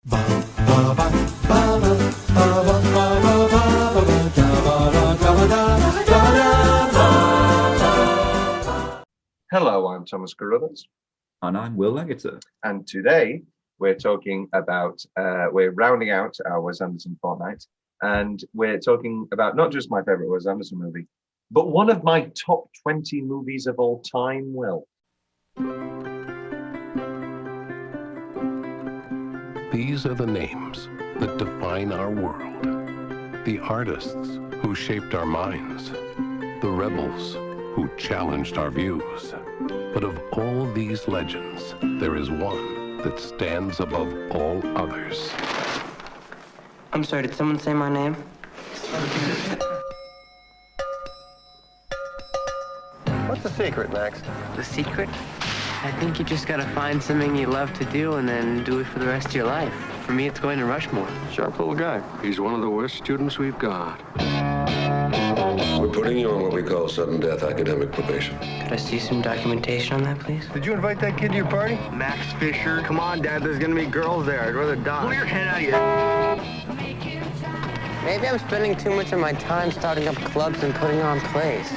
Hello, I'm Thomas Carruthers. And I'm Will Leggetter. And today we're talking about, we're rounding out our Wes Anderson fortnight, and we're talking about not just my favorite Wes Anderson movie, but one of my top 20 movies of all time, Will. These are the names that define our world. The artists who shaped our minds. The rebels who challenged our views. But of all these legends, there is one that stands above all others. I'm sorry, did someone say my name? What's the secret, Max? The secret? I think you just gotta find something you love to do and then do it for the rest of your life. For me, it's going to Rushmore. Sharp little guy. He's one of the worst students we've got. We're putting you on what we call sudden death academic probation. Could I see some documentation on that, please? Did you invite that kid to your party? Max Fisher. Come on, Dad, there's gonna be girls there. I'd rather die. Pull your head out of here. Maybe I'm spending too much of my time starting up clubs and putting on plays.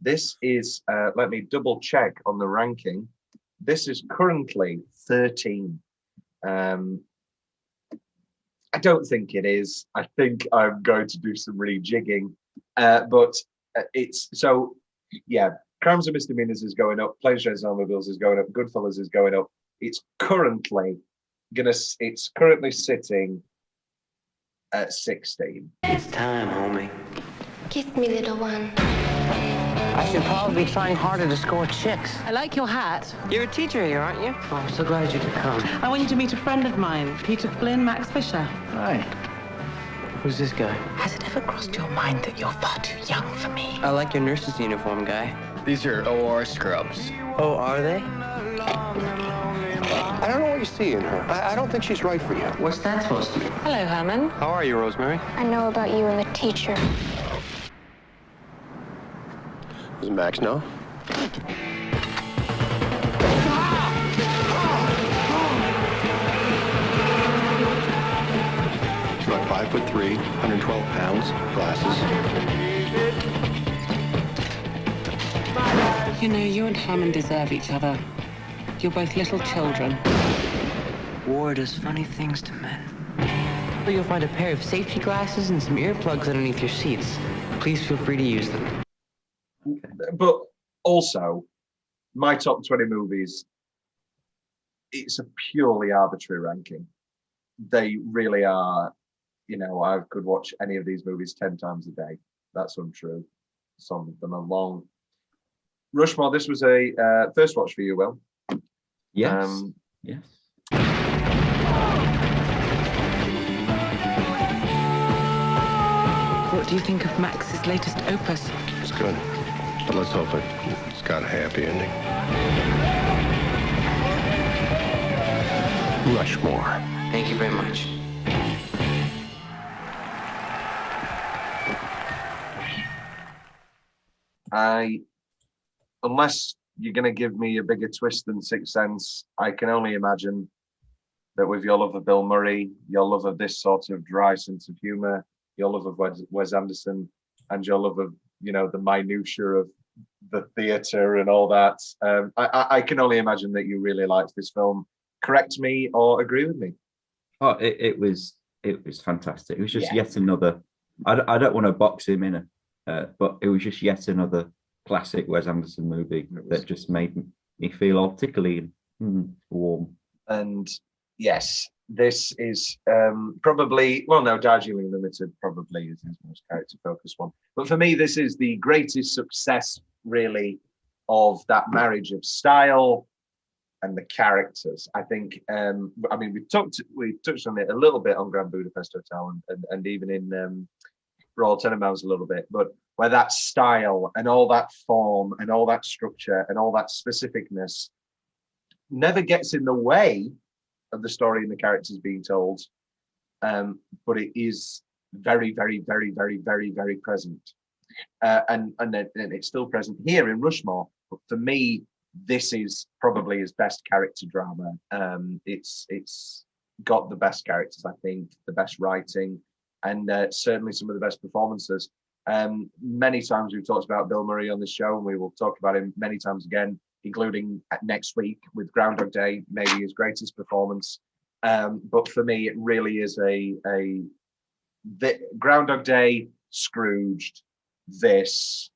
This is, let me double check on the ranking. This is currently 13. I don't think it is. I think I'm going to do some rejigging. But it's, so, yeah, Crimes and Misdemeanors is going up, Planes, Trains and Automobiles is going up, Goodfellas is going up. It's currently sitting at 16. It's time, homie. Kiss me, little one. I should probably be trying harder to score chicks. I like your hat. You're a teacher here, aren't you? Oh, I'm so glad you could come. I want you to meet a friend of mine, Peter Flynn, Max Fisher. Hi. Who's this guy? Has it ever crossed your mind that you're far too young for me? I like your nurse's uniform, guy. These are OR scrubs. Oh, are they? I don't know what you see in her. I don't think she's right for you. What's that supposed to mean? Hello, Herman. How are you, Rosemary? I know about you and the teacher. Does Max know? She's about 5'3", 112 pounds, glasses. You know, you and Herman deserve each other. You're both little children. War does funny things to men. You'll find a pair of safety glasses and some earplugs underneath your seats. Please feel free to use them. But also, my top 20 movies, it's a purely arbitrary ranking. They really are, you know, I could watch any of these movies 10 times a day. That's untrue. Some of them are long. Rushmore, this was a first watch for you, Will. Yes. Yes. What do you think of Max's latest opus? It's good. But let's hope it's got a happy ending. Rushmore. Thank you very much. Unless you're going to give me a bigger twist than Sixth Sense, I can only imagine that with your love of Bill Murray, your love of this sort of dry sense of humor, your love of Wes Anderson, and your love of, you know, the minutiae of the theatre and all that, I can only imagine that you really liked this film. Correct me or agree with me? Oh, it was fantastic. It was just yet another. I don't want to box him in, but it was just yet another classic Wes Anderson movie that just made me feel all tickly and warm. And yes, this is probably, well, no, Darjeeling Limited probably is his most character-focused one. But for me, this is the greatest success, really, of that marriage of style and the characters. I think, I mean, we touched on it a little bit on Grand Budapest Hotel and even in Royal Tenenbaums a little bit, but where that style and all that form and all that structure and all that specificness never gets in the way of the story and the characters being told, but it is very, very, very, very, very, very present, and it's still present here in Rushmore. But for me, this is probably his best character drama. It's got the best characters, I think, the best writing, and certainly some of the best performances. Many times we've talked about Bill Murray on this show, and we will talk about him many times again, including next week with Groundhog Day, maybe his greatest performance. But for me, it really is the Groundhog Day, Scrooged, this.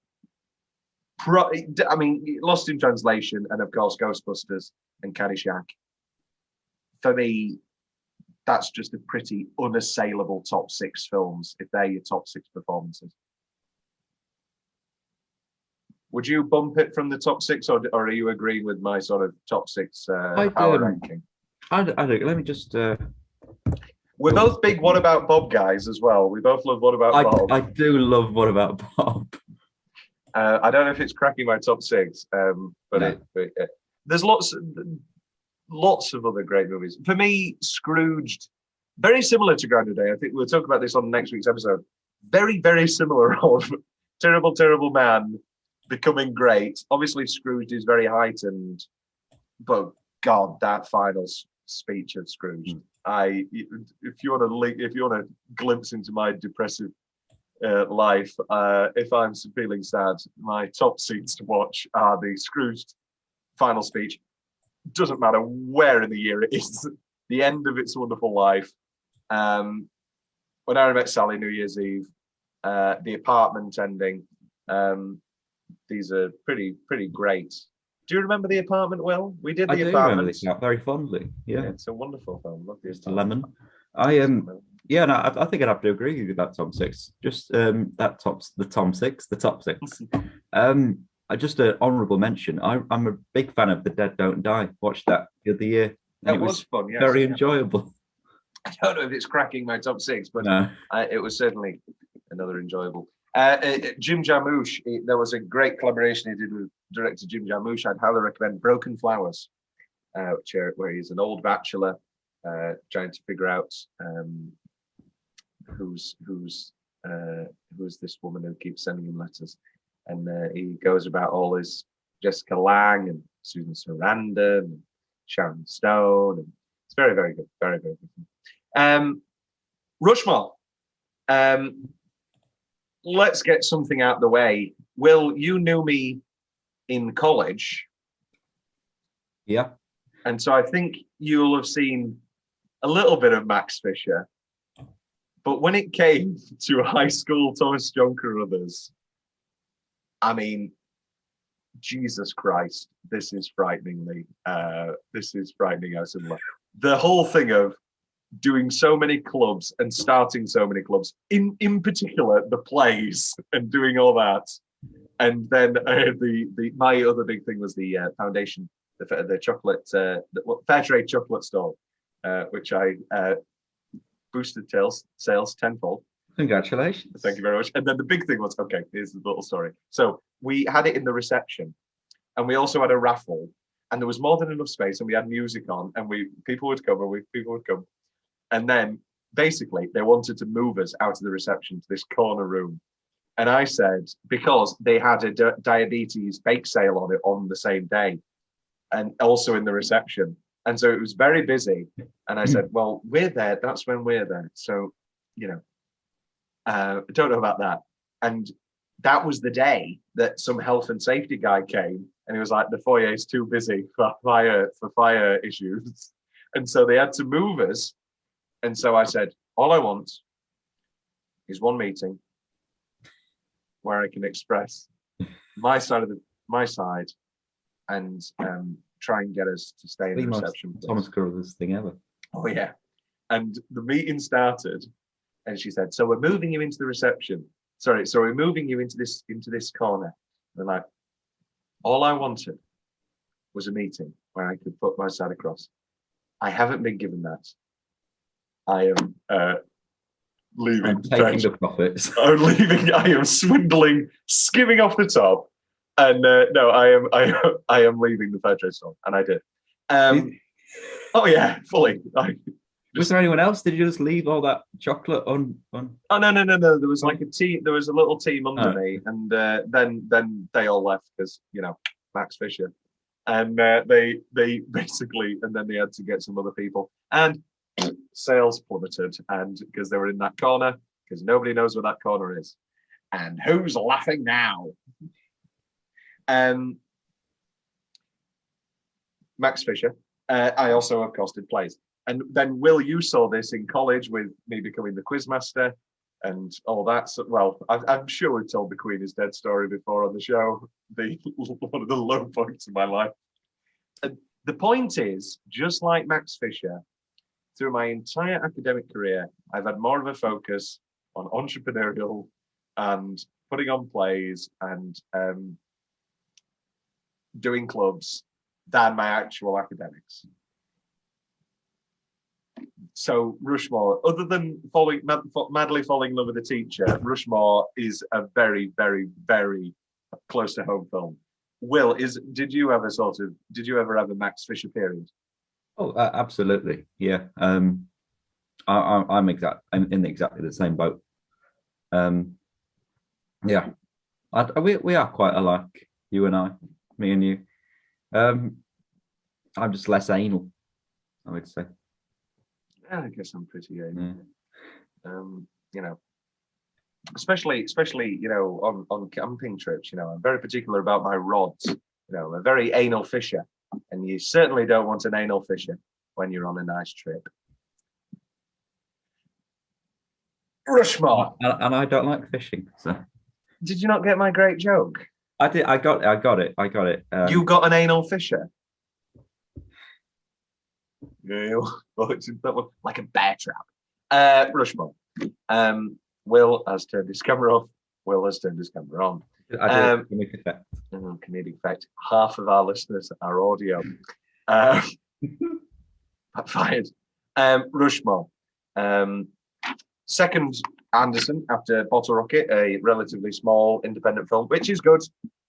I mean, Lost in Translation, and of course Ghostbusters and Caddyshack. For me, that's just a pretty unassailable top 6 films if they're your top 6 performances. Would you bump it from the top 6, or are you agreeing with my sort of top 6 power ranking? I don't. Let me just. We're both big What About Bob guys as well. We both love What About Bob. I do love What About Bob. I don't know if it's cracking my top 6, but No. There's lots of other great movies. For me, Scrooged, very similar to Groundhog Day. I think we'll talk about this on next week's episode. Very, very similar of terrible, terrible man becoming great. Obviously, Scrooged is very heightened, but God, that final speech of Scrooge. If you want to glimpse into my depressive life, if I'm feeling sad, my top scenes to watch are the Scrooged final speech. Doesn't matter where in the year it is, the end of It's a Wonderful Life, When Harry Met Sally, New Year's Eve, The Apartment ending. These are pretty great. Do you remember The Apartment, Will? We did The Apartment. Remember this very fondly. Yeah, it's a wonderful film. Love the Lemon. Yeah, no, I think I'd have to agree with that top 6. Just the top 6. Just an honourable mention. I'm a big fan of The Dead Don't Die. Watched that the other year. It was fun. Yes. Very enjoyable. I don't know if it's cracking my top 6, but no. It was certainly another enjoyable. Jim Jarmusch. There was a great collaboration he did with director Jim Jarmusch. I'd highly recommend Broken Flowers, where he's an old bachelor trying to figure out who's this woman who keeps sending him letters, and he goes about all his Jessica Lange and Susan Sarandon and Sharon Stone, and it's very, very good, very, very good. Rushmore. Let's get something out of the way. Will, you knew me in college. Yeah. And so I think you'll have seen a little bit of Max Fisher. But when it came to high school Thomas John Carruthers, I mean, Jesus Christ, this is frightening how similar. The whole thing of doing so many clubs and starting so many clubs, in particular the plays, and doing all that, and then my other big thing was the foundation, the chocolate, fair trade chocolate stall, which I boosted sales tenfold. Congratulations! Thank you very much. And then the big thing was, okay, here's the little story. So we had it in the reception, and we also had a raffle, and there was more than enough space, and we had music on, and people would come. And then basically they wanted to move us out of the reception to this corner room. And I said, because they had a diabetes bake sale on it on the same day, and also in the reception. And so it was very busy. And I said, well, we're there. That's when we're there. So, I don't know about that. And that was the day that some health and safety guy came, and he was like, the foyer is too busy for fire issues. And so they had to move us. And so I said, all I want is one meeting where I can express my side and try and get us to stay in the reception. Thomas Carruthers thing ever. Oh yeah. And the meeting started, and she said, so we're moving you into the reception. So we're moving you into this corner. And like, all I wanted was a meeting where I could put my side across. I haven't been given that. I am leaving. I'm taking the profits. I'm leaving. I am swindling, skimming off the top, and no, I am leaving the fair trade store, and I did. Oh yeah, fully. Was there anyone else? Did you just leave all that chocolate on? Oh no. There was like a team. There was a little team under me, and then they all left because Max Fisher. And they basically, and then they had to get some other people, and sales plummeted, and because they were in that corner, because nobody knows where that corner is, and who's laughing now? Max Fisher. I also, of course, did plays. And then, Will, you saw this in college with me becoming the quizmaster and all that. So, well, I'm sure we've told the Queen is Dead story before on the show, one of the low points of my life. And the point is, just like Max Fisher, through my entire academic career, I've had more of a focus on entrepreneurial and putting on plays and doing clubs than my actual academics. So Rushmore, other than madly falling in love with a teacher, Rushmore is a very, very, very close to home film. Will, did you ever have a Max Fisher period? Oh, absolutely, yeah. I'm in exactly the same boat. Yeah, we are quite alike, you and I, me and you. I'm just less anal, I would say. Yeah, I guess I'm pretty anal. Yeah. You know, especially you know, on camping trips. You know, I'm very particular about my rods. You know, I'm a very anal fisher, and you certainly don't want an anal fisher when you're on a nice trip. Rushmore. And I don't like fishing, so. Did you not get my great joke? I did. I got it. You got an anal fisher. Yeah, well, it's like a bear trap. Rushmore. Will has turned his camera off. Will has turned his camera on. I did comedic effect. Comedic effect. Half of our listeners are audio. Fired. Rushmore. Second Anderson after Bottle Rocket, a relatively small independent film, which is good.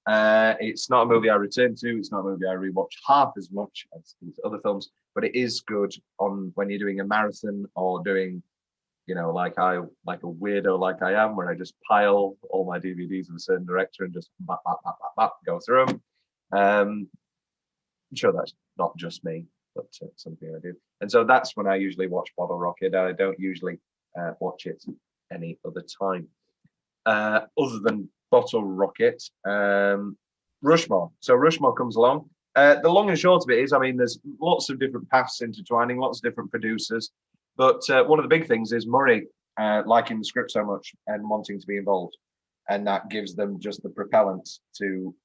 It's not a movie I return to. It's not a movie I rewatch half as much as these other films, but it is good on when you're doing a marathon or doing, you know, like a weirdo like I am, where I just pile all my DVDs of a certain director and just go through them. I'm sure that's not just me, but something I do. And so that's when I usually watch Bottle Rocket. I don't usually watch it any other time. Other than Bottle Rocket, Rushmore. So Rushmore comes along. The long and short of it is, I mean, there's lots of different paths intertwining, lots of different producers. But one of the big things is Murray liking the script so much and wanting to be involved. And that gives them just the propellant to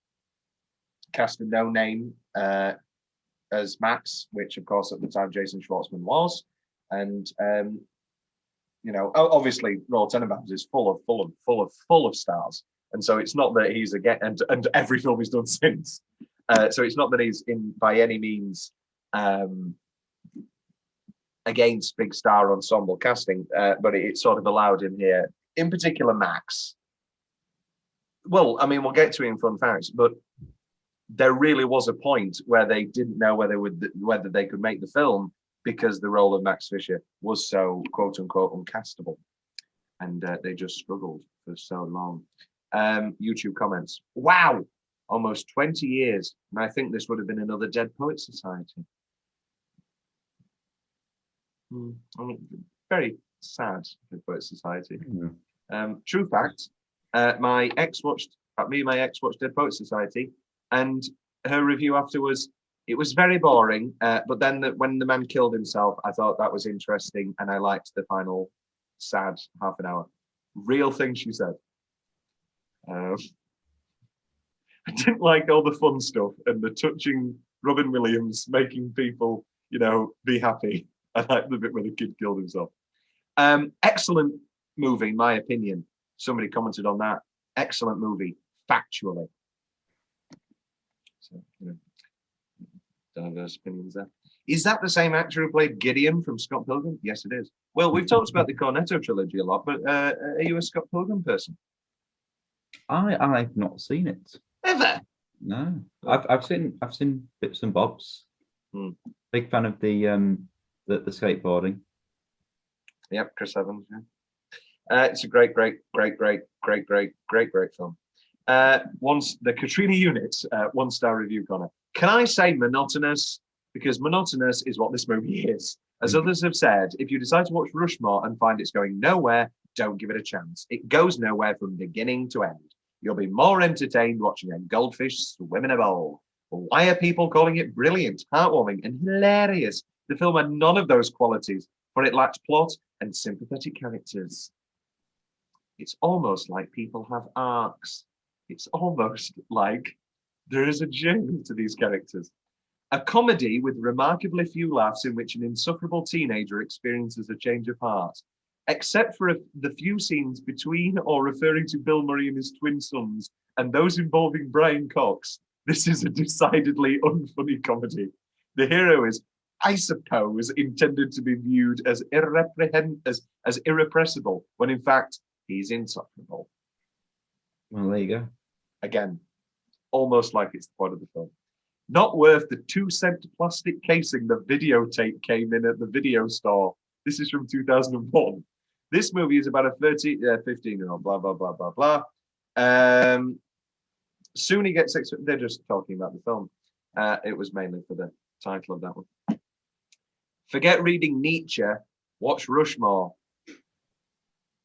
cast a no-name as Max, which, of course, at the time Jason Schwartzman was. And, you know, obviously, Royal Tenenbaums is full of stars. And so it's not that he's again, and every film he's done since. So it's not that he's in by any means against big star ensemble casting, but it's sort of allowed in here. In particular, Max. Well, I mean, we'll get to it in fun facts, but there really was a point where they didn't know whether they could make the film because the role of Max Fisher was so quote unquote uncastable, and they just struggled for so long. YouTube comments. Wow, almost 20 years, and I think this would have been another Dead Poets Society. I mean, very sad Dead Poets Society. True fact. My ex watched Dead Poets Society, and her review afterwards. It was very boring, but then when the man killed himself, I thought that was interesting, and I liked the final sad half an hour. Real thing, she said. I didn't like all the fun stuff and the touching Robin Williams making people, you know, be happy. I liked the bit where the kid killed himself. Excellent movie, in my opinion. Somebody commented on that. Excellent movie, factually. So, you know, diverse opinions there. Is that the same actor who played Gideon from Scott Pilgrim? Yes, it is. Well, we've talked about the Cornetto trilogy a lot, but are you a Scott Pilgrim person? I've not seen it. Ever? No. I've seen bits and bobs. Big fan of the skateboarding. Yep, Chris Evans. Yeah. It's a great film. Once the Katrina Unit 1-star review, Connor. Can I say monotonous? Because monotonous is what this movie is. As others have said, if you decide to watch Rushmore and find it's going nowhere, don't give it a chance. It goes nowhere from beginning to end. You'll be more entertained watching a goldfish swim in a bowl. Why are people calling it brilliant, heartwarming, and hilarious? The film had none of those qualities, for it lacked plot and sympathetic characters. It's almost like people have arcs. It's almost like there is a journey to these characters. A comedy with remarkably few laughs in which an insufferable teenager experiences a change of heart. Except for the few scenes between or referring to Bill Murray and his twin sons and those involving Brian Cox, this is a decidedly unfunny comedy. The hero is, I suppose, intended to be viewed as irrepressible, when in fact, he's insufferable. Well, there you go. Again, almost like it's the point of the film. Not worth the 2-cent plastic casing the videotape came in at the video store. This is from 2001. This movie is about a 15-year-old, blah, blah, blah, blah, blah. Soon he gets, they're just talking about the film. It was mainly for the title of that one. Forget reading Nietzsche, watch Rushmore.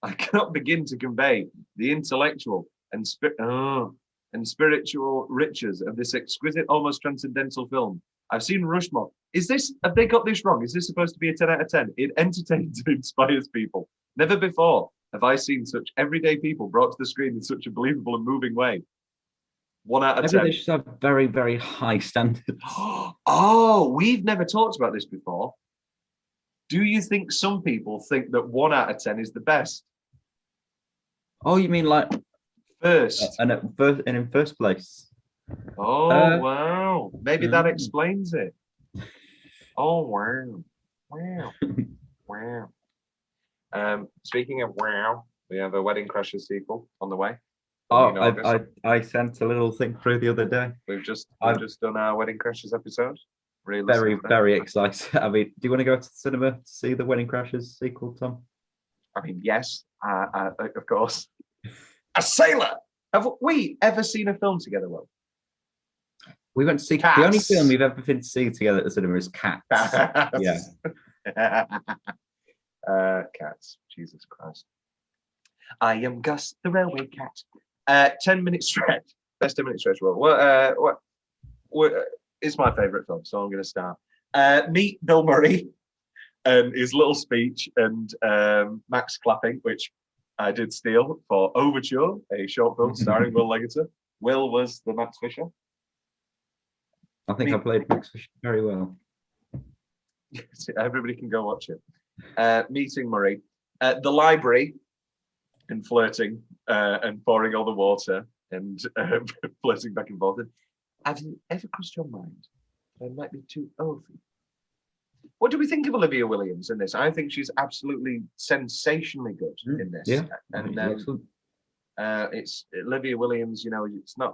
I cannot begin to convey the intellectual and spiritual riches of this exquisite, almost transcendental film. I've seen Rushmore. Have they got this wrong? Is this supposed to be a 10 out of 10? It entertains and inspires people. Never before have I seen such everyday people brought to the screen in such a believable and moving way. 1 out of 10. They just have very, very high standards. Oh, we've never talked about this before. Do you think some people think that 1 out of 10 is the best? Oh, you mean like first? And in first place. Oh, wow. Maybe that explains it. Oh, wow. Wow. Wow. Speaking of wow, we have a Wedding Crashers sequel on the way. Oh, I sent a little thing through the other day. We've just done our Wedding Crashers episode. Really very excited. I mean, do you want to go to the cinema to see the Wedding Crashers sequel, Tom? I mean, yes, of course. A sailor. Have we ever seen a film together, Will? We went to see Cats. The only film we've ever been to see together at the cinema is Cats. Yeah. Cats. Jesus Christ. I am Gus, the railway cat. 10-minute stretch. Best 10-minute stretch. What is my favourite film? So I'm going to start. Meet Bill Murray and his little speech and Max clapping, which I did steal for Overture, a short film starring Will Leggetter. Will was the Max Fisher. I think I played Max Fisher very well. Everybody can go watch it. Meeting Murray. The library and flirting and pouring all the water and flirting back and forth. Have you ever crossed your mind that I might be too old for you? What do we think of Olivia Williams in this? I think she's absolutely sensationally good in this. Yeah, and excellent. It's Olivia Williams. You know, it's not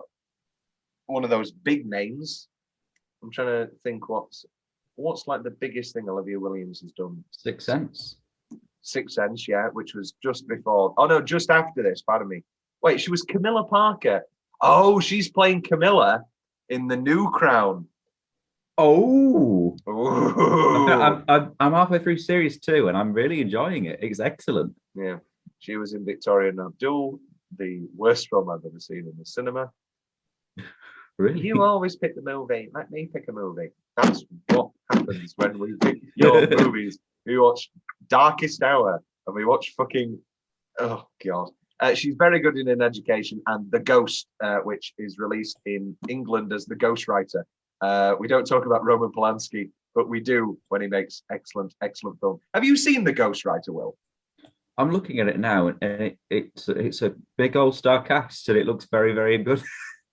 one of those big names. I'm trying to think what's like the biggest thing Olivia Williams has done. Sixth Sense. Sixth Sense, yeah, which was just before. Oh no, just after this. Pardon me. Wait, she was Camilla Parker. Oh, she's playing Camilla in The New Crown. Oh, I'm halfway through series 2 and I'm really enjoying it. It's excellent. Yeah, she was in Victoria and Abdul, the worst film I've ever seen in the cinema. Really? You always pick the movie. Let me pick a movie. That's what happens when we pick your movies. We watch Darkest Hour and we watch fucking, oh God. She's very good in An Education and The Ghost, which is released in England as The Ghostwriter. We don't talk about Roman Polanski, but we do when he makes excellent film. Have you seen The Ghostwriter, Will? I'm looking at it now, and it's a big old star cast, and it looks very, very good.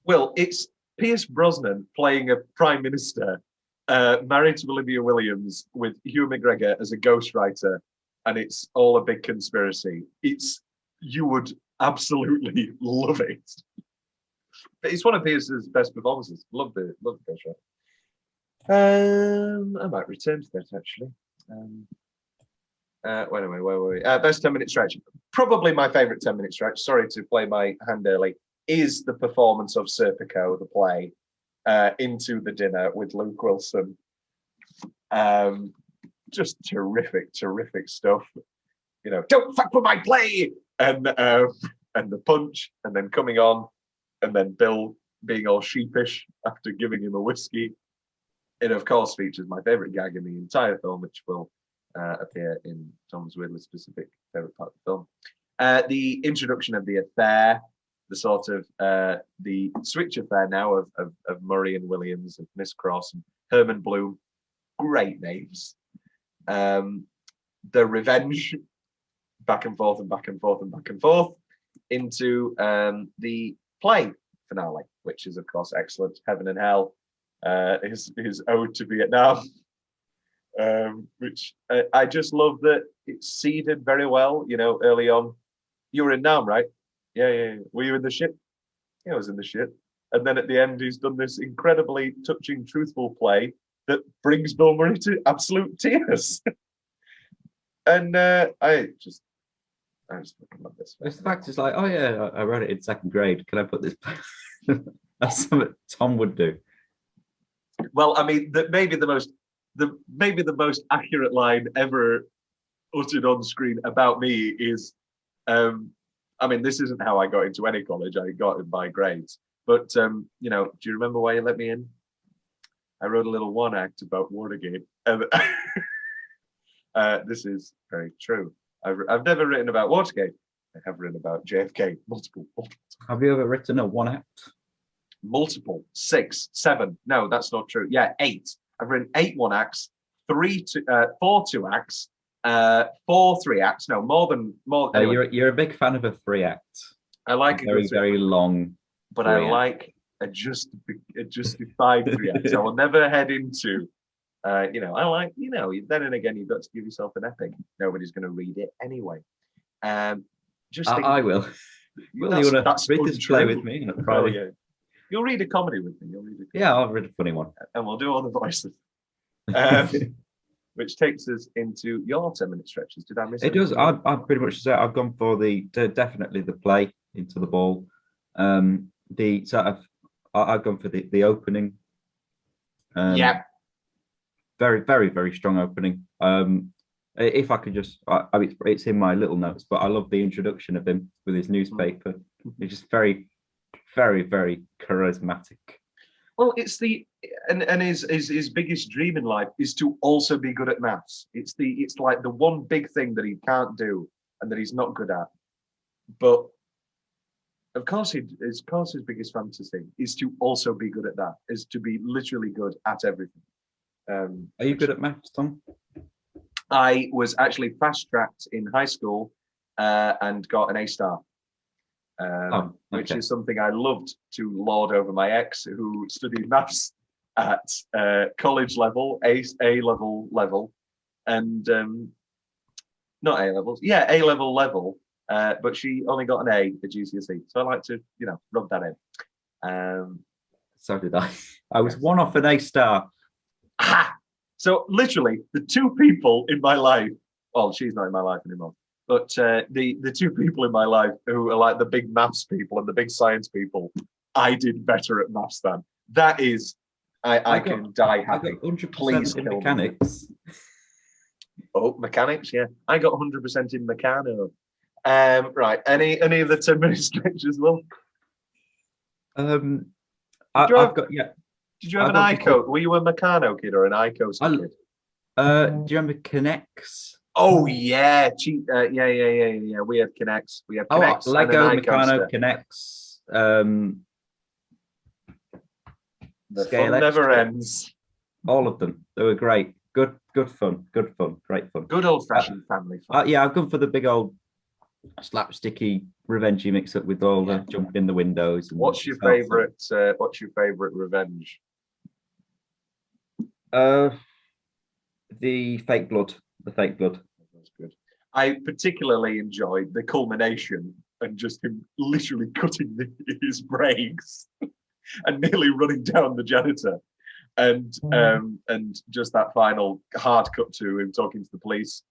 Will, it's Pierce Brosnan playing a prime minister, married to Olivia Williams with Hugh McGregor as a ghostwriter, and it's all a big conspiracy. You would absolutely love it. It's one of Pierce's best performances. Love the Ghostwriter. I might return to that actually. Wait a minute, where were we? Best 10-minute stretch. Probably my favourite 10-minute stretch. Sorry to play my hand early. Is the performance of Serpico, the play. into the dinner with Luke Wilson. Just terrific stuff. You know, don't fuck with my play, and the punch, and then coming on, and then Bill being all sheepish after giving him a whiskey. It of course features my favourite gag in the entire film, which will appear in Tom's weirdly specific favourite part of the film. The introduction of the affair, the sort of the switch affair now of Murray and Williams, of Miss Cross and Herman Bloom, great names. The revenge, back and forth and back and forth and back and forth, into the play finale, which is of course excellent. Heaven and Hell, his ode to Vietnam, which I just love that it's seeded very well. You know, early on, you were in Nam, right? Yeah. Were you in the ship? Yeah, I was in the ship. And then at the end, he's done this incredibly touching, truthful play that brings Bill Murray to absolute tears. And I just fucking love this. It's the fact is like, oh yeah, I wrote it in second grade. Can I put this? That's something Tom would do. Well, I mean, maybe the most accurate line ever uttered on screen about me is, I mean, this isn't how I got into any college. I got in by grades. But you know, do you remember why you let me in? I wrote a little one act about Watergate. This is very true. I've never written about Watergate. I have written about JFK multiple. Have you ever written a one act? Multiple, 6, 7. No, that's not true. Yeah, 8. I've written 8 one acts, 4 2 acts, 4 3 acts. No, more. Anyway. You're a big fan of a 3 act. I like a very long. But I like a justified 3 acts. I will never head into. You know, I like, you know, then and again, you've got to give yourself an epic. Nobody's going to read it anyway. I will. Will you want to read this play with me on a Friday? Oh, yeah. You'll read a comedy with me. Yeah, I'll read a funny one. And we'll do all the voices. Which takes us into your 10-minute stretches. Did I miss it? It does. I pretty much say I've gone for definitely the play Into the Ball. I've gone for the opening. Yeah. Very, very, very strong opening. If I could just, it's in my little notes, but I love the introduction of him with his newspaper. It's just very, very, very charismatic. Well, it's his biggest dream in life is to also be good at maths. It's like the one big thing that he can't do and that he's not good at. But of course, his biggest fantasy is to also be good at that. Is to be literally good at everything. Are you good at maths, Tom? I was actually fast-tracked in high school and got an A star, which is something I loved to lord over my ex, who studied maths at college level, A level, and not A levels, yeah, A level, but she only got an A at GCSE, so I like to, you know, rub that in. So did I. I was one off an A star. Ha! So literally, the 2 people in my life, well, she's not in my life anymore, but the 2 people in my life who are like the big maths people and the big science people, I did better at maths than. That is, I can die happy. I got 100% Please in kill mechanics. Me. Oh, mechanics, yeah. I got 100% in Meccano. Right, any of the 10-minute stretches, Will? Did you have an ICO? Were you a Meccano kid or an ICO kid? Do you remember Connects? Oh yeah, yeah. We had Connects. We had Connects. Lego, Meccano, Connects. The fun never ends. All of them. They were great. Good fun. Great fun. Good old-fashioned family fun. Yeah, I've gone for the big old slapsticky, revengey mix up with all the jumping in the windows. And what's your favorite? What's your favorite revenge? The fake blood. That's good. I particularly enjoyed the culmination and just him literally cutting his brakes and nearly running down the janitor, and just that final hard cut to him talking to the police.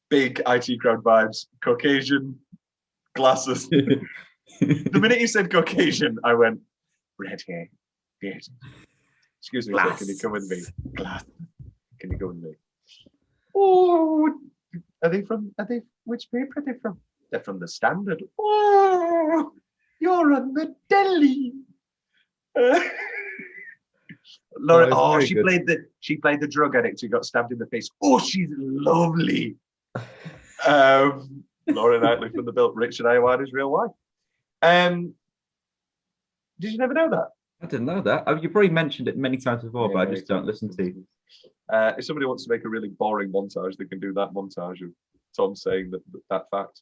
Big IT crowd vibes. Caucasian, glasses. The minute he said Caucasian, I went red hair, theatre. Excuse me, sir, can you come with me? Glass. Can you go with me? Oh, which paper are they from? They're from the Standard. Oh, you're on the telly. Laura, she played the drug addict who got stabbed in the face. Oh, she's lovely. Laura Knightley from The Bill, Richard Ayoade's real wife. Did you never know that? I didn't know that. You probably mentioned it many times before, but I just don't listen to you. If somebody wants to make a really boring montage, they can do that montage of Tom saying that fact.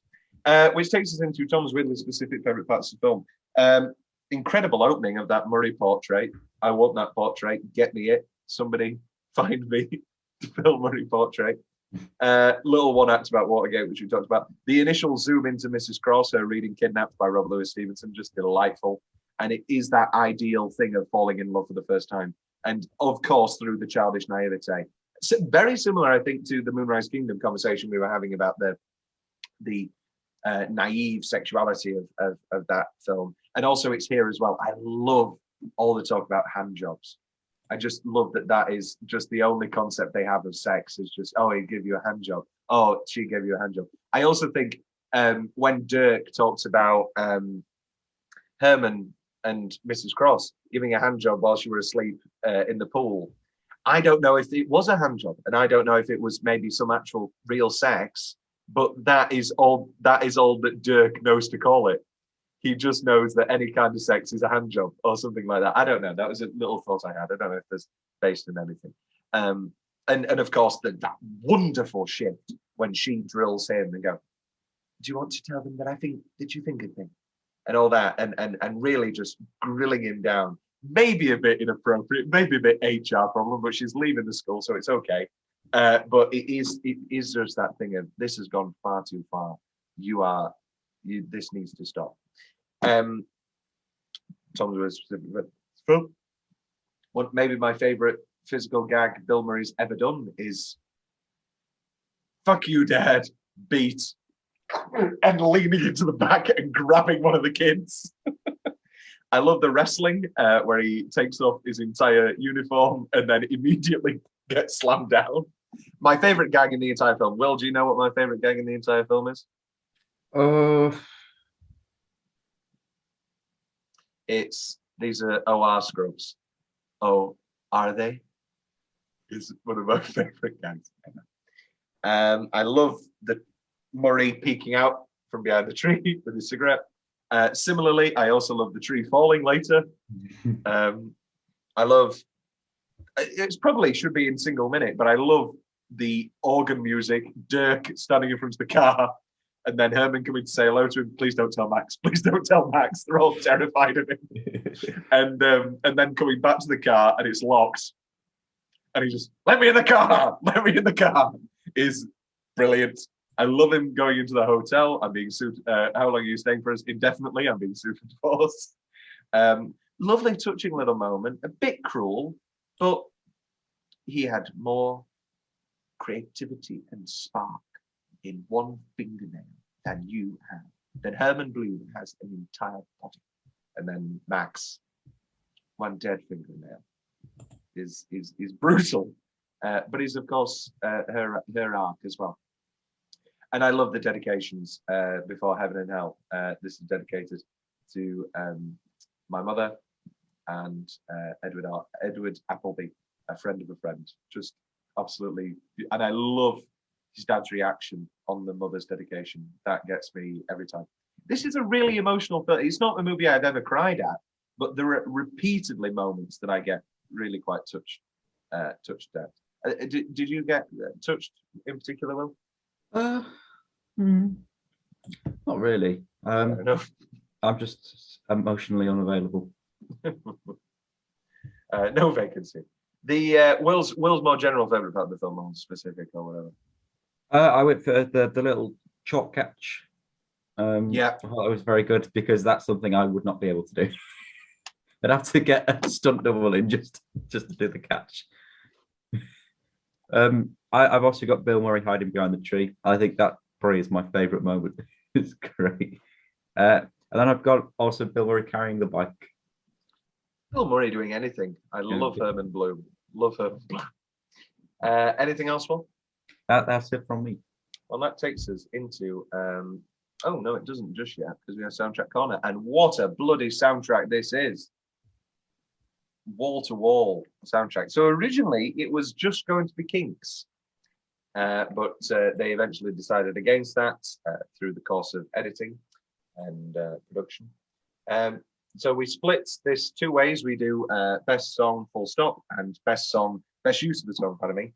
Which takes us into Tom's really specific favourite parts of the film. Incredible opening of that Murray portrait. I want that portrait. Get me it. Somebody find me the Bill Murray portrait. Little one act about Watergate, which we talked about. The initial zoom into Mrs. Cross, her reading Kidnapped by Robert Louis Stevenson, just delightful. And it is that ideal thing of falling in love for the first time. And of course, through the childish naivete. So very similar, I think, to the Moonrise Kingdom conversation we were having about the naive sexuality of that film. And also it's here as well. I love all the talk about hand jobs. I just love that is just the only concept they have of sex is just, oh, he gave you a hand job. Oh, she gave you a hand job. I also think when Dirk talks about Herman and Mrs. Cross giving a hand job while she was asleep in the pool, I don't know if it was a hand job, and I don't know if it was maybe some actual real sex, but that is all that Dirk knows to call it. He just knows that any kind of sex is a hand job or something like that. I don't know. That was a little thought I had. I don't know if there's based in anything. And of course that wonderful shift when she drills him and go, do you want to tell them that did you think of thing? And all that, and really just grilling him down. Maybe a bit inappropriate, maybe a bit HR problem, but she's leaving the school, so it's okay. But it is just that thing of, this has gone far too far. This needs to stop. Tom's was specific, but maybe my favorite physical gag Bill Murray's ever done is "fuck you, Dad," beat, and leaning into the back and grabbing one of the kids. I love the wrestling where he takes off his entire uniform and then immediately gets slammed down. My favorite gag in the entire film. Will, do you know what my favorite gag in the entire film is? These are OR scrubs. Oh, are they? Is one of my favorite gags ever. I love the Murray peeking out from behind the tree with his cigarette. Similarly, I also love the tree falling later. I love, it's probably should be in single minute, but I love the organ music, Dirk standing in front of the car, and then Herman coming to say hello to him. Please don't tell Max. Please don't tell Max. They're all terrified of him. And then coming back to the car and it's locked. And he just, let me in the car. Let me in the car. Is brilliant. I love him going into the hotel. I'm being sued. How long are you staying for us? Indefinitely. I'm being sued for divorce. Lovely, touching little moment. A bit cruel, but he had more creativity and spark in one fingernail than you have. Then Herman Bloom has an entire body. And then Max, one dead fingernail, is brutal. But is, of course, her arc as well. And I love the dedications before Heaven and Hell. This is dedicated to my mother and Edward Appleby, a friend of a friend. Just absolutely, and I love his dad's reaction on the mother's dedication. That gets me every time. This is a really emotional film. It's not a movie I've ever cried at, but there are repeatedly moments that I get really quite touched at. Did you get touched in particular, Will? Not really. Fair enough. I'm just emotionally unavailable. No vacancy. The Will's more general favourite part of the film, or specific or whatever. I went for the little chalk catch. Yeah, I thought it was very good because that's something I would not be able to do. I'd have to get a stunt double in just to do the catch. I've also got Bill Murray hiding behind the tree. I think that probably is my favourite moment. It's great. And then I've got also Bill Murray carrying the bike. Bill Murray doing anything. I love Herman Bloom. Love Herman Bloom. Anything else, Will? That's it from me. Well, that takes us into. Oh no, it doesn't just yet because we have soundtrack corner, and what a bloody soundtrack this is! Wall to wall soundtrack. So originally it was just going to be Kinks, but they eventually decided against that through the course of editing and production. So we split this two ways. We do best song full stop and best use of the song, pardon me.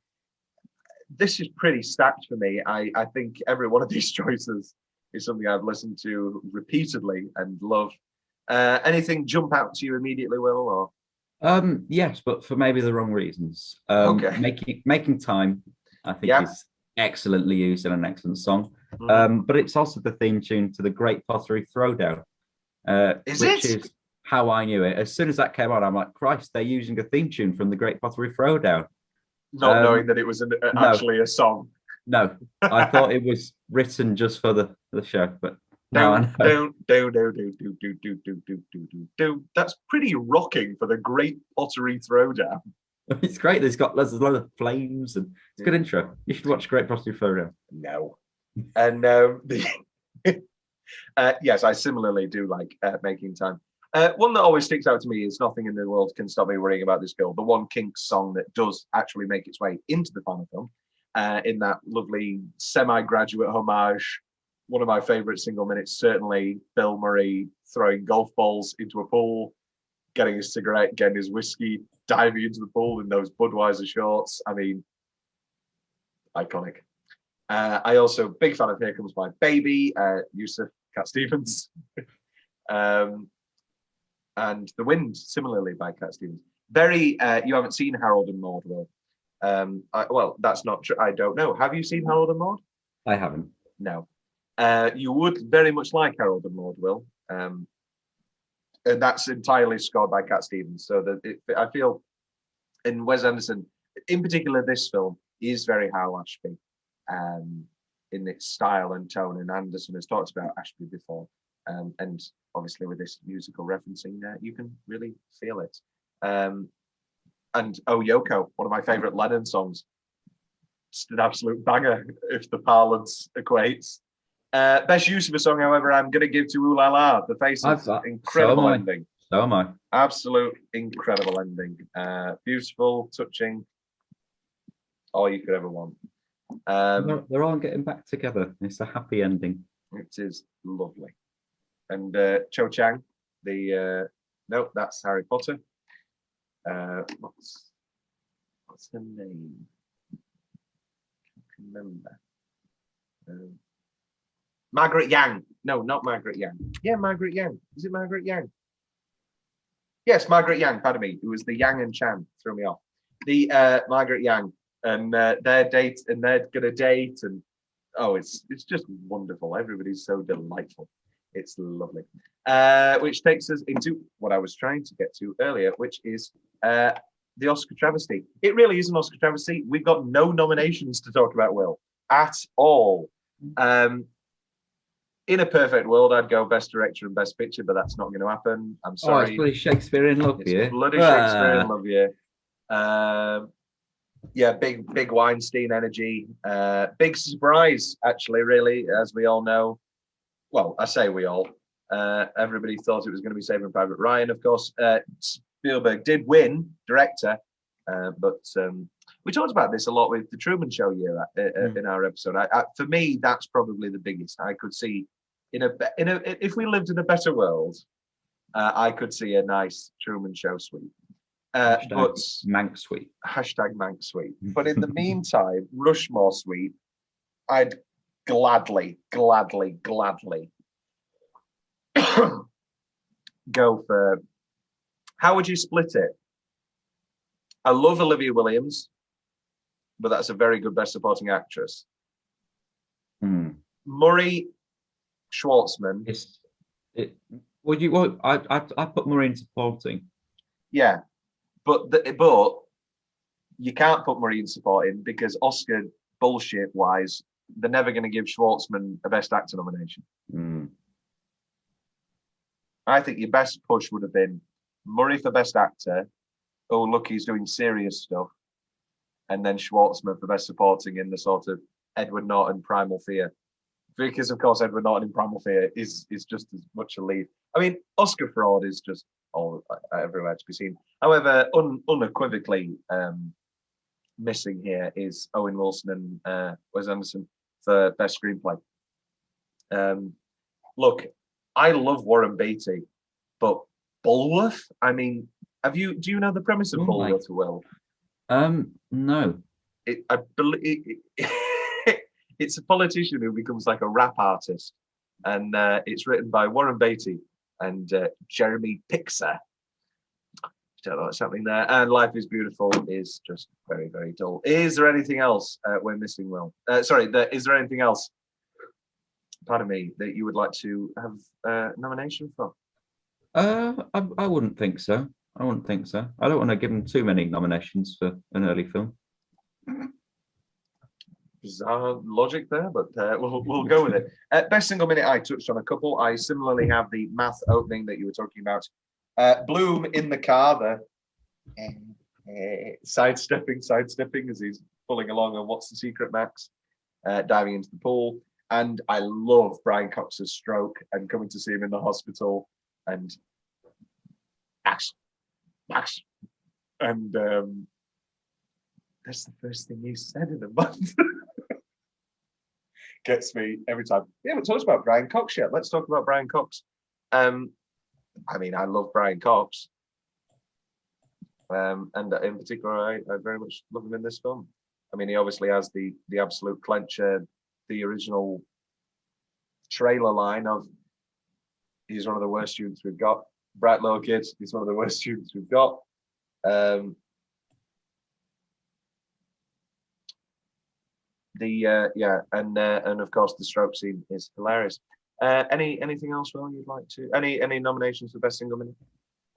This is pretty stacked for me. I think every one of these choices is something I've listened to repeatedly and love. Anything jump out to you immediately, Will? Or yes, but for maybe the wrong reasons. Okay. Making time, I think, is excellently used in an excellent song. Mm-hmm. But it's also the theme tune to the Great Pottery Throwdown, which is how I knew it. As soon as that came on, I'm like, Christ, they're using a theme tune from the Great Pottery Throwdown. Not knowing that it was actually a song. No, I thought it was written just for the show, but now I know. That's pretty rocking for the Great Pottery Throwdown. It's great. There's a lot of flames and it's a good intro. You should watch Great Pottery Throwdown. No. And yes, I similarly do like Making Time. One that always sticks out to me is Nothing in the World Can Stop Me Worrying About This Girl, the one Kinks song that does actually make its way into the final film in that lovely semi-graduate homage. One of my favorite single minutes, certainly Bill Murray throwing golf balls into a pool, getting his cigarette, getting his whiskey, diving into the pool in those Budweiser shorts. I mean, iconic. I also big fan of Here Comes My Baby, Yusuf, Cat Stevens. And The Wind, similarly by Cat Stevens. Very, you haven't seen Harold and Maude, Will. Well, that's not true. I don't know. Have you seen Harold and Maude? I haven't. No. You would very much like Harold and Maude, Will. And that's entirely scored by Cat Stevens. So that I feel in Wes Anderson, in particular, this film is very Hal Ashby in its style and tone. And Anderson has talked about Ashby before. And obviously with this musical referencing, you can really feel it. And Oh Yoko, one of my favorite Lennon songs. Just an absolute banger if the parlance equates. Best use of a song, however, I'm going to give to Ooh La La, The Faces. Incredible ending. So am I. Absolute incredible ending. Beautiful, touching, all you could ever want. They're all getting back together. It's a happy ending. It is lovely. And Cho Chang, no, that's Harry Potter. What's her name? Can't remember. Margaret Yang. No, not Margaret Yang. Yeah, Margaret Yang. Is it Margaret Yang? Yes, Margaret Yang. Pardon me. It was the Yang and Chan threw me off. The Margaret Yang and their date, and they're gonna date, and it's just wonderful. Everybody's so delightful. It's lovely. Which takes us into what I was trying to get to earlier, which is the Oscar travesty. It really is an Oscar travesty. We've got no nominations to talk about, Will, at all. In a perfect world, I'd go Best Director and Best Picture, but that's not going to happen. I'm sorry. It's bloody Shakespeare in Love, It's bloody Shakespeare in Love, yeah. Yeah, big Weinstein energy. Big surprise, actually, really, as we all know. Well, I say we all. Everybody thought it was going to be Saving Private Ryan, of course. Spielberg did win director, but we talked about this a lot with the Truman Show year in our episode. For me, that's probably the biggest. I could see if we lived in a better world, I could see a nice Truman Show sweep. But Manx sweep. Hashtag Manx sweep. But in the meantime, Rushmore sweep, I'd gladly go for. How would you split it? I love Olivia Williams, but that's a very good Best Supporting Actress. Murray, Schwartzman. I put Murray in supporting. Yeah, but you can't put Murray in supporting because Oscar bullshit wise, they're never going to give Schwartzman a Best Actor nomination. I think your best push would have been Murray for Best Actor. Oh, look, he's doing serious stuff. And then Schwartzman for Best Supporting in the sort of Edward Norton Primal Fear. Because, of course, Edward Norton in Primal Fear is just as much a lead. I mean, Oscar fraud is just all everywhere to be seen. However, unequivocally missing here is Owen Wilson and Wes Anderson for Best Screenplay. Look, I love Warren Beatty, but Bulworth? I mean, do you know the premise of Bulworth, Will? No. I believe it's a politician who becomes like a rap artist, and it's written by Warren Beatty and Jeremy Pixar. Don't know what's happening there. And Life is Beautiful is just very, very dull. Is there anything else we're missing, Will? Is there anything else, pardon me, that you would like to have nomination for? I wouldn't think so. I wouldn't think so. I don't want to give them too many nominations for an early film. Bizarre logic there, but we'll go with it. Best single minute, I touched on a couple. I similarly have the math opening that you were talking about. Bloom in the car, sidestepping as he's pulling along on What's the Secret, Max, diving into the pool. And I love Brian Cox's stroke and coming to see him in the hospital and Max. And that's the first thing he said in a month. Gets me every time. We haven't talked about Brian Cox yet. Let's talk about Brian Cox. I mean, I love Brian Cox. And in particular, I very much love him in this film. I mean, he obviously has the absolute clencher, the original trailer line of he's one of the worst students we've got. Bright little kids, he's one of the worst students we've got. And of course the stroke scene is hilarious. Anything else, Will, you'd like to? Any nominations for Best Single Minute?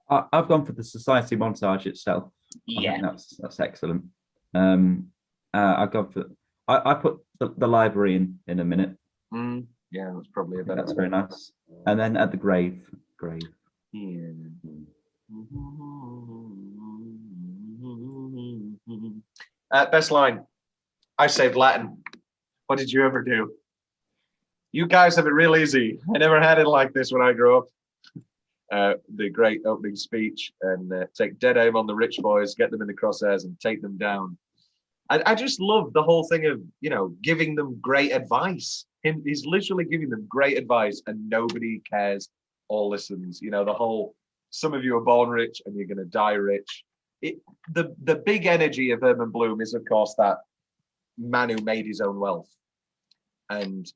I've gone for the society montage itself. Yeah, I think that's excellent. I've gone for. I put the library in a minute. Yeah, that's probably a better. That's very nice. And then at the grave. Yeah. Best line. I saved Latin. What did you ever do? You guys have it real easy. I never had it like this when I grew up. The great opening speech and take dead aim on the rich boys, get them in the crosshairs and take them down. I just love the whole thing of, giving them great advice. He's literally giving them great advice and nobody cares or listens. The whole, some of you are born rich and you're going to die rich. The big energy of Herman Bloom is, of course, that man who made his own wealth and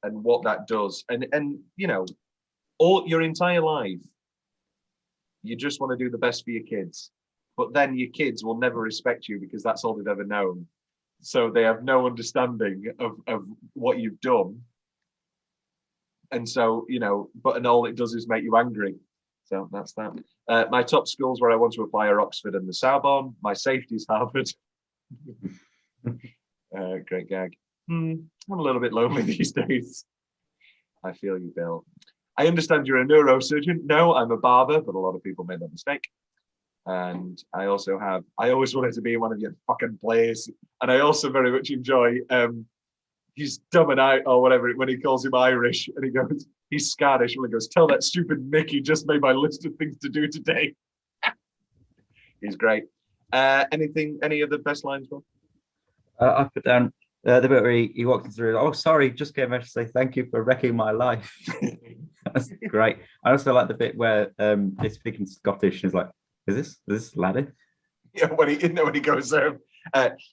what that does. And all your entire life, you just want to do the best for your kids. But then your kids will never respect you because that's all they've ever known. So they have no understanding of what you've done. And so, and all it does is make you angry. So that's that. My top schools where I want to apply are Oxford and the Sorbonne. My safety is Harvard. Great gag. I'm a little bit lonely these days. I feel you, Bill. I understand you're a neurosurgeon. No, I'm a barber, but a lot of people made that mistake. And I always wanted to be in one of your fucking plays. And I also very much enjoy he's dumb and out or whatever when he calls him Irish and he goes, he's Scottish. And he goes, tell that stupid Mickey just made my list of things to do today. He's great. Any other best lines, Will? I put down the bit where he walks through. Oh, sorry, just came out to say thank you for wrecking my life. That's great. I also like the bit where he's speaking Scottish and he's like, is this laddie? Yeah, when he goes there,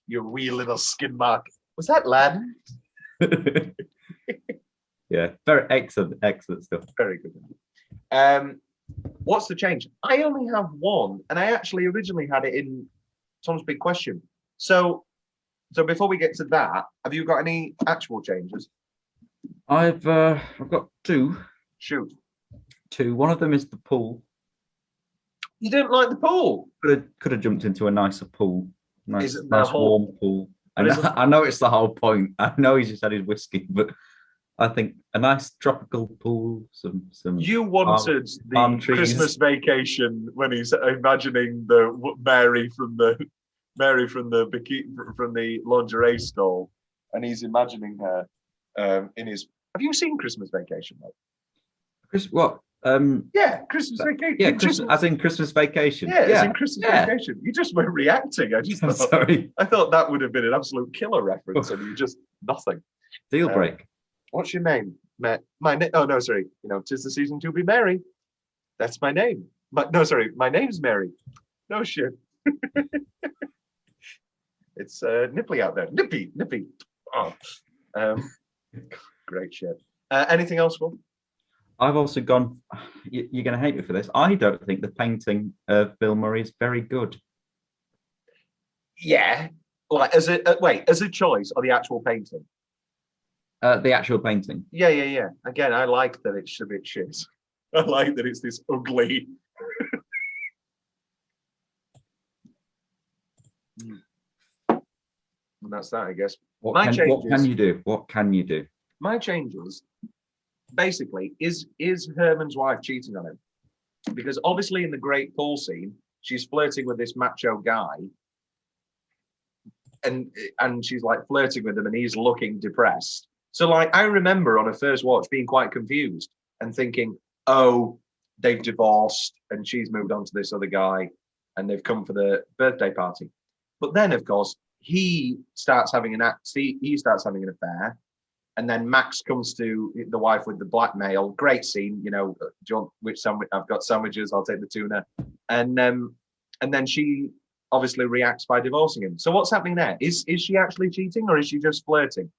your wee little skin mark. Was that lad? Yeah, very excellent stuff. Very good. What's the change? I only have one, and I actually originally had it in Tom's big question. So before we get to that, have you got any actual changes? I've got two. Shoot. Two. One of them is the pool. You didn't like the pool? Could have jumped into a nicer pool. Nice warm pool. I know it's the whole point. I know he's just had his whiskey, but I think a nice tropical pool, some. You wanted palm the trees. Christmas vacation when he's imagining the Mary from the lingerie stall, and he's imagining her in his. Have you seen Christmas Vacation? Though? What? Yeah, Christmas Vacation. Yeah, as in Christmas Vacation. Yeah, as in Christmas Vacation. You just weren't reacting. I just I'm thought, sorry. I thought that would have been an absolute killer reference, and you just nothing. Deal break. What's your name? My name. Oh no, sorry. 'Tis the season to be merry. That's my name. No, sorry. My name's Mary. No shit. It's nipply out there. Nippy. Oh, great shit. Anything else, Will? I've also gone. You're going to hate me for this. I don't think the painting of Bill Murray is very good. Yeah, like as a choice or the actual painting. The actual painting. Yeah. Again, I like that it's a bit shit. I like that it's this ugly. And that's that, I guess. What can you do? What can you do? My changes, basically, is Herman's wife cheating on him? Because obviously in the great pool scene, she's flirting with this macho guy, and she's like flirting with him, and he's looking depressed. So like I remember on a first watch being quite confused and thinking, oh, they've divorced and she's moved on to this other guy and they've come for the birthday party. But then of course he starts having an affair, and then Max comes to the wife with the blackmail. Great scene, do you want which sandwich? I've got sandwiches, I'll take the tuna. And then she obviously reacts by divorcing him. So what's happening there? Is she actually cheating or is she just flirting?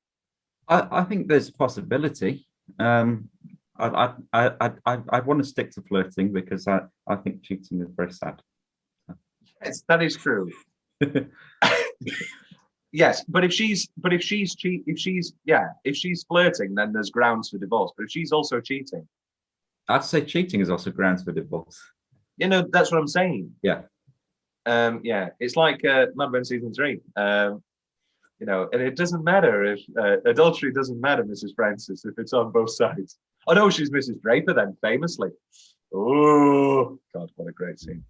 I think there's a possibility. I want to stick to flirting because I think cheating is very sad. Yes, that is true. Yes, but if she's flirting, then there's grounds for divorce. But if she's also cheating, I'd say cheating is also grounds for divorce. That's what I'm saying. Yeah. It's like Mad Men season 3. And it doesn't matter if adultery doesn't matter, Mrs. Francis, if it's on both sides. Oh no, she's Mrs. Draper then, famously. Oh God, what a great scene.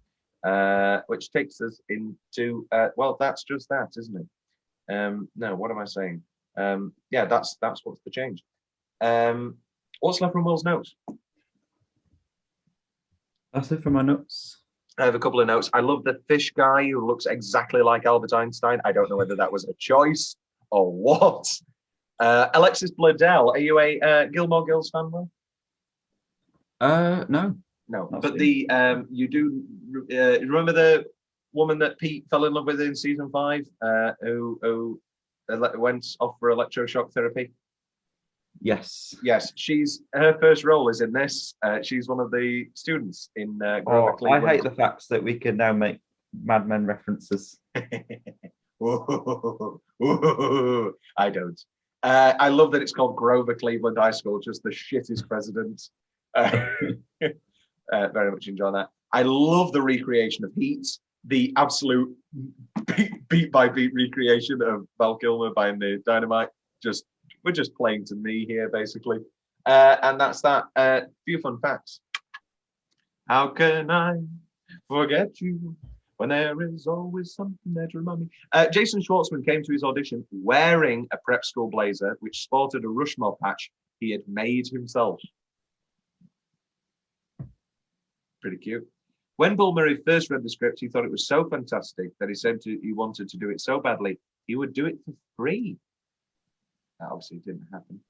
Which takes us into that's just that, isn't it? No, what am I saying? That's what's the change. What's left from Will's notes? That's it for my notes. I have a couple of notes. I love the fish guy who looks exactly like Albert Einstein. I don't know whether that was a choice or what. Alexis Bledel, are you a Gilmore Girls fan, Will? No. No, but you do remember the woman that Pete fell in love with in season 5, who went off for electroshock therapy? Yes. Her first role is in this. She's one of the students in Grover Cleveland. I hate the fact that we can now make Mad Men references. I don't. I love that it's called Grover Cleveland High School, just the shittest president. Very much enjoy that. I love the recreation of Heat, the absolute beat by beat recreation of Val Kilmer buying the dynamite. We're just playing to me here, basically. And that's that. Few fun facts. How can I forget you when there is always something there to remind me? Jason Schwartzman came to his audition wearing a prep school blazer, which sported a Rushmore patch he had made himself. Pretty cute. When Bill Murray first read the script, he thought it was so fantastic that he said he wanted to do it so badly, he would do it for free. That obviously didn't happen.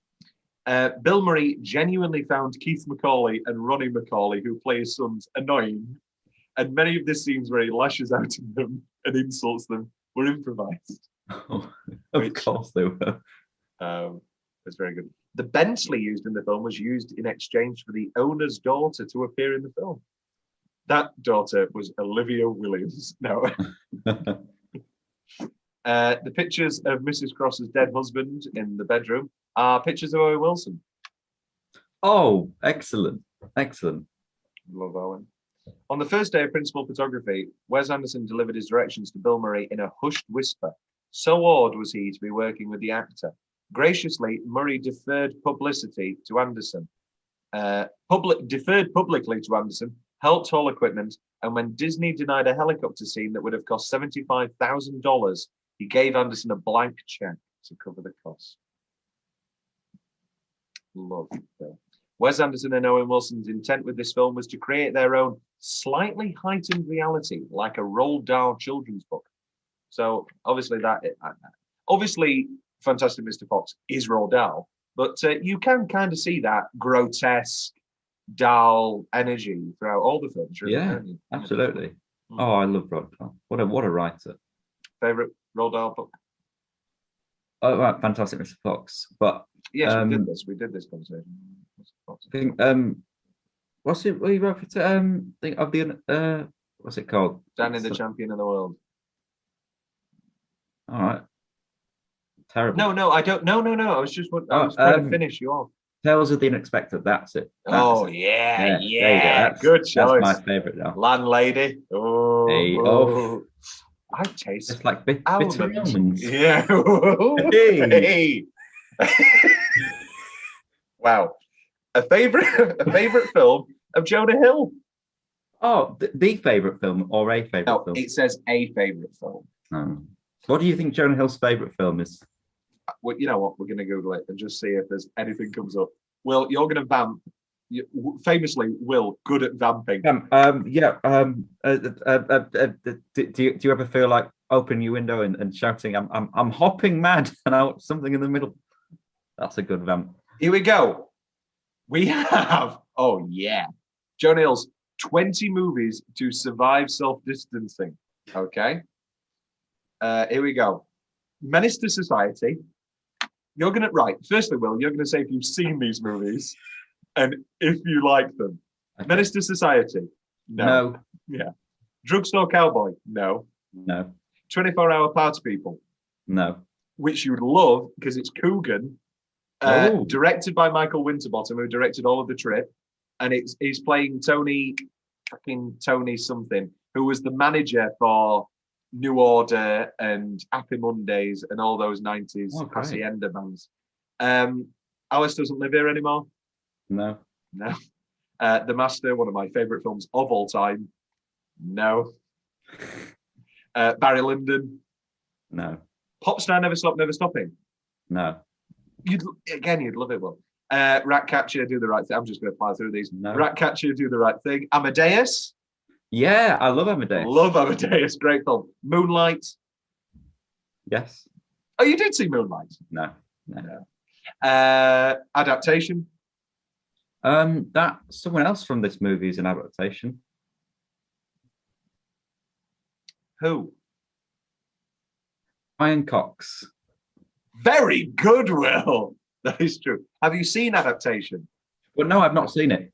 Bill Murray genuinely found Keith Macaulay and Ronnie Macaulay, who play his sons, annoying, and many of the scenes where he lashes out at them and insults them were improvised. Oh, of course they were. It's very good. The Bentley used in the film was used in exchange for the owner's daughter to appear in the film. That daughter was Olivia Williams. No. The pictures of Mrs. Cross's dead husband in the bedroom are pictures of Owen Wilson. Oh, excellent. Love Owen. On the first day of principal photography, Wes Anderson delivered his directions to Bill Murray in a hushed whisper. So awed was he to be working with the actor. Graciously, Murray deferred publicity to Anderson. Deferred publicly to Anderson, helped haul equipment, and when Disney denied a helicopter scene that would have cost $75,000, he gave Anderson a blank check to cover the cost. Love that. Wes Anderson and Owen Wilson's intent with this film was to create their own slightly heightened reality, like a Roald Dahl children's book. So obviously Fantastic Mr. Fox is Roald Dahl, but you can kind of see that grotesque Dahl energy throughout all the films. Really, yeah, absolutely. Oh, I love Roald Dahl. What a writer. Favorite Roald Dahl book? Oh, right, Fantastic Mr. Fox. But yes, we did this conversation. I think what's it? What you wrote for? Think of the what's it called? Danny the Champion of the World. All right. Terrible. No, I don't. No. I was trying to finish you off. Tales of the Unexpected. That's it. Yeah. Good choice. That's my favorite now. Landlady. Oh. Hey, oh. I taste just like bitter almonds. Yeah. Hey. Wow. A favorite film of Jonah Hill. Oh, the favorite film or a favorite film? It says a favorite film. What do you think Jonah Hill's favorite film is? Well, you know what? We're going to Google it and just see if there's anything comes up. Will, you're going to vamp. Famously, Will, good at vamping. Do you ever feel like opening your window and shouting, "I'm hopping mad," and out something in the middle? That's a good vamp. Here we go. We have, Jonah Hill's 20 movies to survive self-distancing. Okay. Here we go. Menace to Society. You're going to, firstly, Will, you're going to say if you've seen these movies and if you like them. Okay. Menace to Society. No. Yeah. Drugstore Cowboy. No. 24-Hour Party People. No. Which you would love because it's Coogan. Directed by Michael Winterbottom, who directed all of The Trip. And he's playing Tony something, who was the manager for New Order and Happy Mondays and all those 90s hacienda bands. Alice Doesn't Live Here Anymore. No. The Master, one of my favorite films of all time. No. Barry Lyndon. No. Popstar Never Stop Never Stopping. No. You'd love it, Will. Ratcatcher, Do the Right Thing. I'm just going to fly through these. No. Ratcatcher, Do the Right Thing. Amadeus. Yeah, I love Amadeus. Love Amadeus. Great film. Moonlight. Yes. Oh, you did see Moonlight? No. Adaptation. That someone else from this movie is an adaptation. Who? Ian Cox. Very good, Will. That is true. Have you seen Adaptation? Well, no, I've not seen it.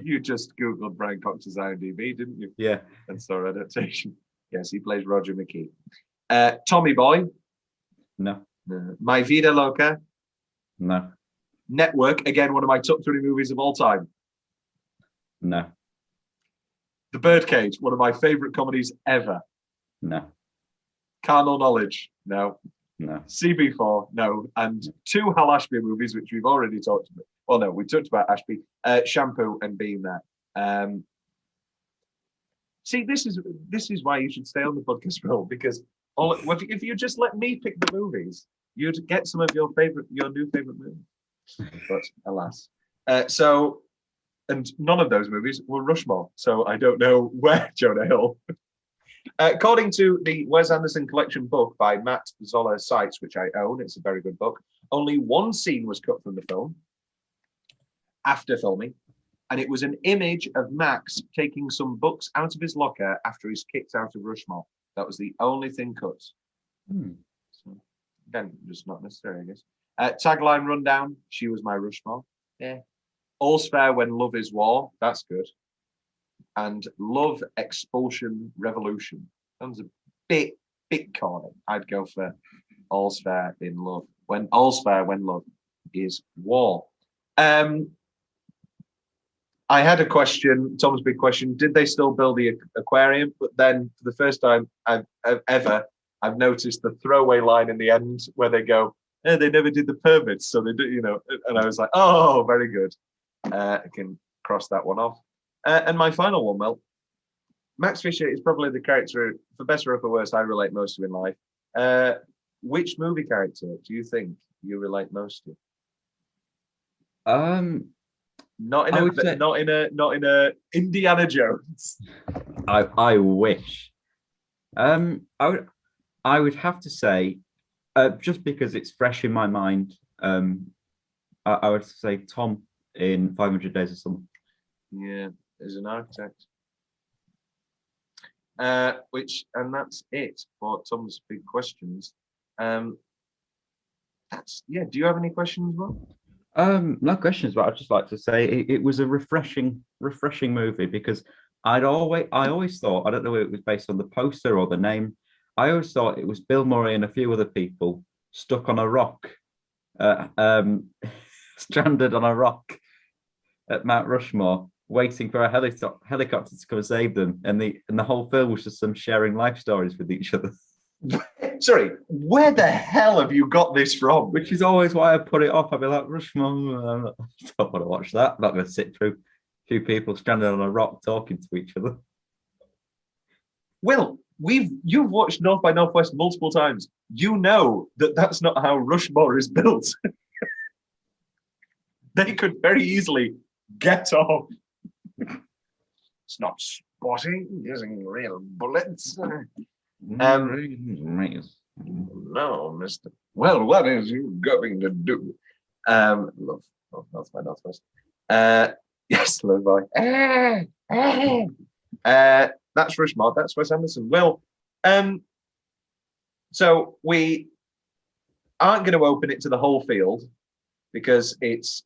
You just Googled Brian Cox's IMDb, didn't you? Yeah. And saw Adaptation. Yes, he plays Roger McKee. Tommy Boy. No. My Vida Loca. No. Network, again, one of my top 3 movies of all time. No. The Birdcage, one of my favorite comedies ever. No. Carnal Knowledge. No. CB4. No. And 2 Hal Ashby movies, which we've already talked about. Well, no, we talked about Ashby. Shampoo and Being There. See, this is why you should stay on the podcast, Will, because if you just let me pick the movies, you'd get some of your new favorite movies. But alas. And none of those movies were Rushmore, so I don't know where Jonah Hill. According to the Wes Anderson collection book by Matt Zoller Seitz, which I own, it's a very good book, only one scene was cut from the film after filming, and it was an image of Max taking some books out of his locker after he's kicked out of Rushmore. That was the only thing cut. So, again, just not necessary, I guess. Tagline rundown, she was my Rushmore. Yeah. All's fair when love is war. That's good. And love, expulsion, revolution. Sounds a bit corny. I'd go for all's fair in love. All's fair when love is war. I had a question, Tom's big question. Did they still build the aquarium? But then for the first time I've noticed the throwaway line in the end where they go, they never did the permits, so they do, you know. And I was like, oh, very good. I can cross that one off. And my final one, well, Max Fisher is probably the character, for better or for worse, I relate most to in life. Which movie character do you think you relate most to? Not in a Indiana Jones. I wish. I would have to say, just because it's fresh in my mind, I would say Tom in 500 Days of Summer. Yeah, as an architect. And that's it for Tom's big questions. Do you have any questions, Rob? No questions, but I'd just like to say it was a refreshing movie, because I always thought, I don't know if it was based on the poster or the name, I always thought it was Bill Murray and a few other people stuck on a rock, stranded on a rock at Mount Rushmore, waiting for a helicopter to come and save them, and the whole film was just them sharing life stories with each other. Sorry, where the hell have you got this from? Which is always why I put it off. I'd be like, Rushmore, I don't want to watch that. I'm not going to sit through a few people stranded on a rock talking to each other. Will, you've watched North by Northwest multiple times. You know that's not how Rushmore is built. They could very easily get off. It's not spotting using real bullets. No, mister. Well, what is you going to do? Love North by Northwest. Yes, love boy. That's Rushmore. That's Wes Anderson. Well, so we aren't going to open it to the whole field, because it's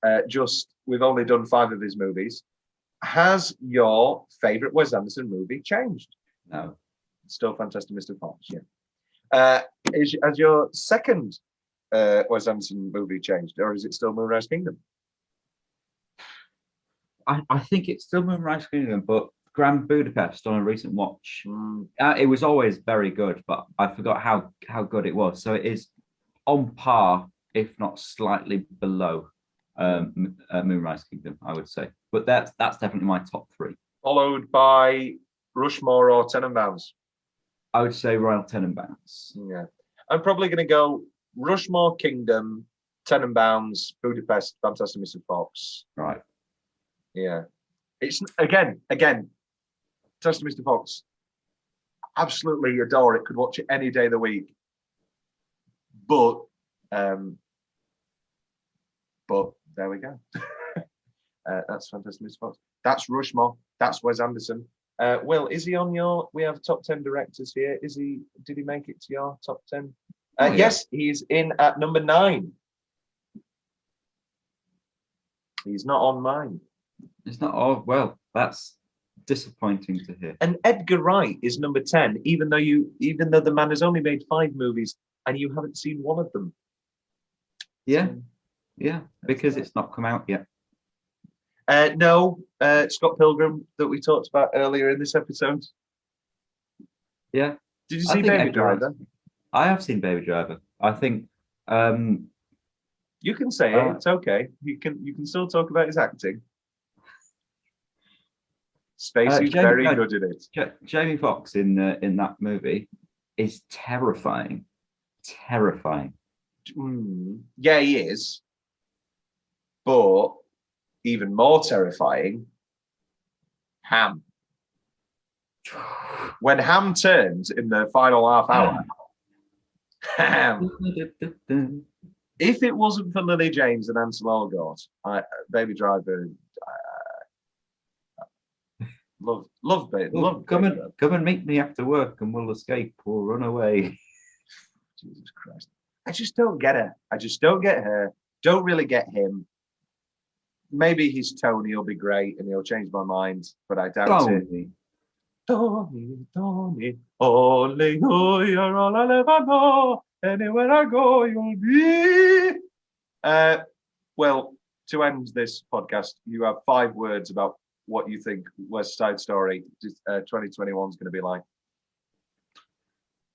we've only done 5 of his movies. Has your favorite Wes Anderson movie changed? No. Still Fantastic Mr. Fox, yeah. Has your second Wes Anderson movie changed, or is it still Moonrise Kingdom? I think it's still Moonrise Kingdom, but Grand Budapest on a recent watch, it was always very good, but I forgot how good it was. So it is on par, if not slightly below, Moonrise Kingdom, I would say. But that's definitely my top 3. Followed by Rushmore or Tenenbaums? I would say Royal Tenenbaums. Yeah. I'm probably going to go Rushmore, Kingdom, Tenenbaums, Budapest, Fantastic Mr. Fox. Right. Yeah. It's again, Fantastic Mr. Fox. Absolutely adore it. Could watch it any day of the week. But there we go. That's Fantastic Mr. Fox. That's Rushmore. That's Wes Anderson. Will, is he on your? We have top 10 directors here. Did he make it to your top 10? Yeah. Yes, he's in at number 9. He's not on mine. It's not. Oh well, that's disappointing to hear. And Edgar Wright is number 10, even though the man has only made 5 movies and you haven't seen one of them. Yeah, yeah, because it's not come out yet. No, Scott Pilgrim that we talked about earlier in this episode. Yeah. Did you see Baby Driver? I have seen Baby Driver. I think you can say it. It's okay. You can still talk about his acting. Spacey's very good at it. Jamie Foxx in that movie is terrifying. Terrifying. Yeah, he is. But even more terrifying, Ham. When Ham turns in the final half hour, Ham. If it wasn't for Lily James and Ansel Elgort, Baby Driver, love Baby. Come and meet me after work, and we'll escape or run away. Jesus Christ! I just don't get her. I just don't get her. Don't really get him. Maybe his Tony will be great and he'll change my mind, but I doubt it. Tony, only you, you're all I'll ever know. Anywhere I go, you'll be. Well, to end this podcast, you have 5 words about what you think West Side Story 2021 is going to be like.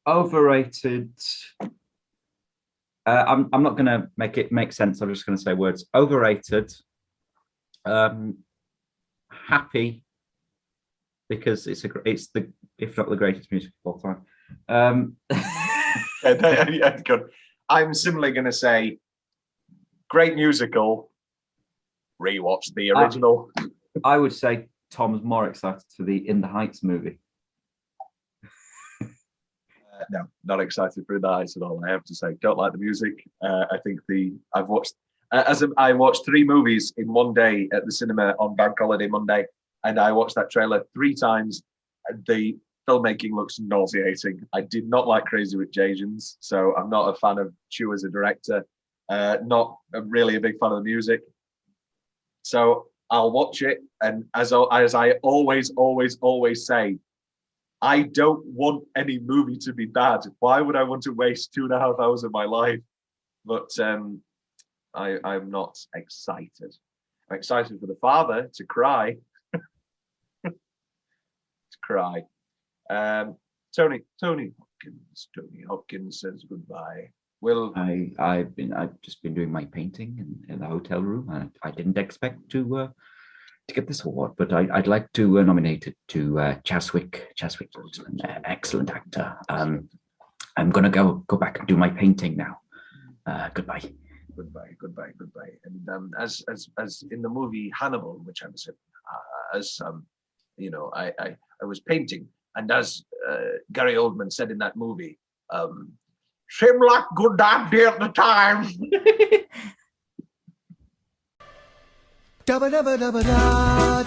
Overrated. I'm not going to make it make sense. I'm just going to say words. Overrated. Happy because it's the if not the greatest music of all time. Good. I'm similarly going to say great musical. Rewatch the original. I would say Tom's more excited for the In the Heights movie. No, not excited for the Heights at all. I have to say, don't like the music. I think I watched 3 movies in one day at the cinema on Bank Holiday Monday, and I watched that trailer 3 times. The filmmaking looks nauseating. I did not like Crazy Rich Asians, so I'm not a fan of Chu as a director. Not really a big fan of the music. So I'll watch it, and as I always say, I don't want any movie to be bad. Why would I want to waste 2.5 hours of my life? But I'm not excited. I'm excited for the father to cry. To cry. Tony Hopkins says goodbye. I've just been doing my painting in the hotel room, and I didn't expect to get this award, but I'd like to nominate it to Chaswick Boseman, excellent actor. I'm gonna go back and do my painting now. Goodbye. And as in the movie Hannibal, which I was in, I was painting, and as Gary Oldman said in that movie, seemed like good idea at the time. Da ba da ba da ba da.